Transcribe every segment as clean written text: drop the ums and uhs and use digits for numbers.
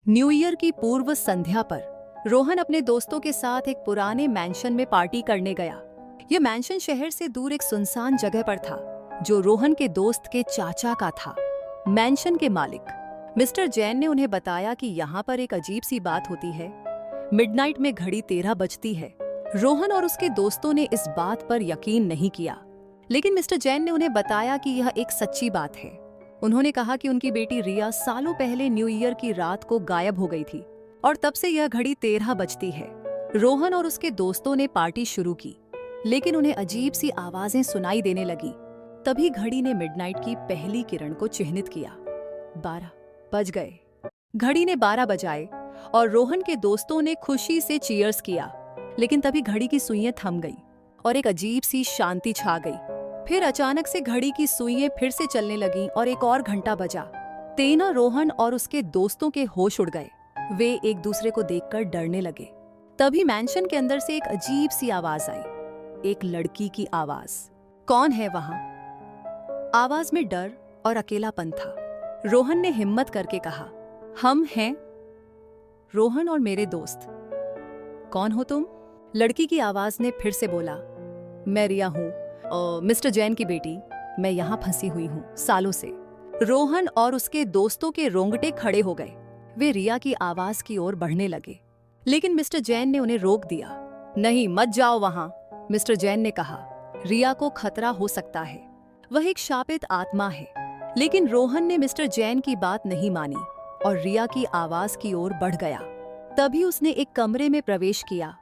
New year की पूर्व संध्या पर रोहन अपने दोस्तों के साथ एक पुराने मैंशन में पार्टी करने गया। यह मैंशन शहर से दूर एक सुनसान जगह पर था, जो रोहन के दोस्त के चाचा का था। मैंशन के मालिक मिस्टर जैन ने उन्हें बताया कि यहाँ पर एक अजीब सी बात होती है। मिडनाइट में घड़ी 13 बजती है। रोहन और उसके दोस्तों ने इस बात पर यकीन नहीं किया, लेकिन मिस्टर जैन ने उन्हें बताया कि यह एक सच्ची बात है। उन्होंने कहा कि उनकी बेटी रिया सालों पहले न्यू ईयर की रात को गायब हो गई थी और तब से यह घड़ी 13 बजती है। रोहन और उसके दोस्तों ने पार्टी शुरू की, लेकिन उन्हें अजीब सी आवाजें सुनाई देने लगी। तभी घड़ी ने मिडनाइट की पहली किरण को चिन्हित किया। 12 बज गए। घड़ी ने 12 बजाए और रोहन के दोस्तों ने खुशी से चीयर्स किया, लेकिन तभी घड़ी की सुइयां थम गई और एक अजीब सी शांति छा गई। फिर अचानक से घड़ी की सुइयां फिर से चलने लगीं और एक और घंटा बजा। तेना रोहन और उसके दोस्तों के होश उड़ गए। वे एक दूसरे को देखकर डरने लगे। तभी मैंशन के अंदर से एक अजीब सी आवाज आई, एक लड़की की आवाज। कौन है वहां? आवाज में डर और अकेलापन था। रोहन ने हिम्मत करके कहा, हम हैं, रोहन और मेरे दोस्त। कौन हो तुम? लड़की की आवाज ने फिर से बोला, मैं रिया हूं, मिस्टर जैन की बेटी। मैं यहाँ फंसी हुई हूँ सालों से। रोहन और उसके दोस्तों के रोंगटे खड़े हो गए। वे रिया की आवाज की ओर बढ़ने लगे, लेकिन मिस्टर जैन ने उन्हें रोक दिया। नहीं, मत जाओ वहां, मिस्टर जैन ने कहा। रिया को खतरा हो सकता है, वह एक शापित आत्मा है। लेकिन रोहन ने मिस्टर जैन की बात नहीं मानी और रिया की आवाज की ओर बढ़ गया। तभी उसने एक कमरे में प्रवेश किया,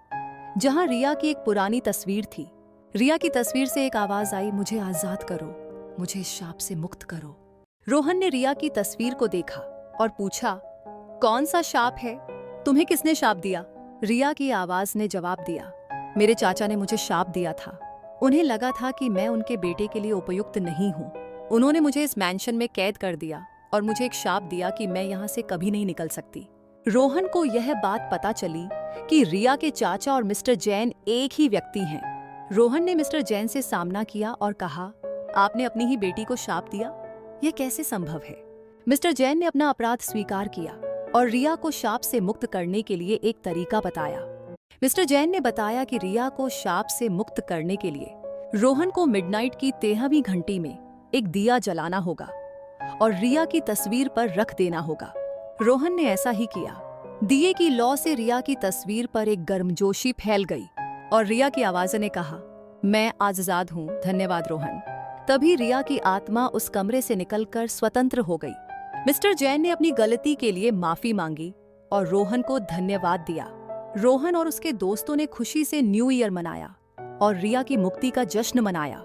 जहां रिया की एक पुरानी तस्वीर थी। रिया की तस्वीर से एक आवाज आई, मुझे आजाद करो, मुझे इस शाप से मुक्त करो। रोहन ने रिया की तस्वीर को देखा और पूछा, कौन सा शाप है? तुम्हें किसने शाप दिया? रिया की आवाज ने जवाब दिया, मेरे चाचा ने मुझे शाप दिया था। उन्हें लगा था कि मैं उनके बेटे के लिए उपयुक्त नहीं हूँ। उन्होंने मुझे इस मैंशन में कैद कर दिया और मुझे एक शाप दिया कि मैं यहाँ से कभी नहीं निकल सकती। रोहन को यह बात पता चली कि रिया के चाचा और मिस्टर जैन एक ही व्यक्ति हैं। रोहन ने मिस्टर जैन से सामना किया और कहा, आपने अपनी ही बेटी को शाप दिया? यह कैसे संभव है? मिस्टर जैन ने अपना अपराध स्वीकार किया और रिया को शाप से मुक्त करने के लिए एक तरीका बताया। मिस्टर जैन ने बताया कि रिया को शाप से मुक्त करने के लिए रोहन को मिडनाइट की 13वीं घंटी में एक दिया जलाना होगा और रिया की तस्वीर पर रख देना होगा। रोहन ने ऐसा ही किया। दिए की लौ से रिया की तस्वीर पर एक गर्मजोशी फैल गई और रिया की आवाज ने कहा, मैं आजाद हूँ, धन्यवाद रोहन। तभी रिया की आत्मा उस कमरे से निकलकर स्वतंत्र हो गई। मिस्टर जैन ने अपनी गलती के लिए माफी मांगी और रोहन को धन्यवाद दिया। रोहन और उसके दोस्तों ने खुशी से न्यू ईयर मनाया और रिया की मुक्ति का जश्न मनाया।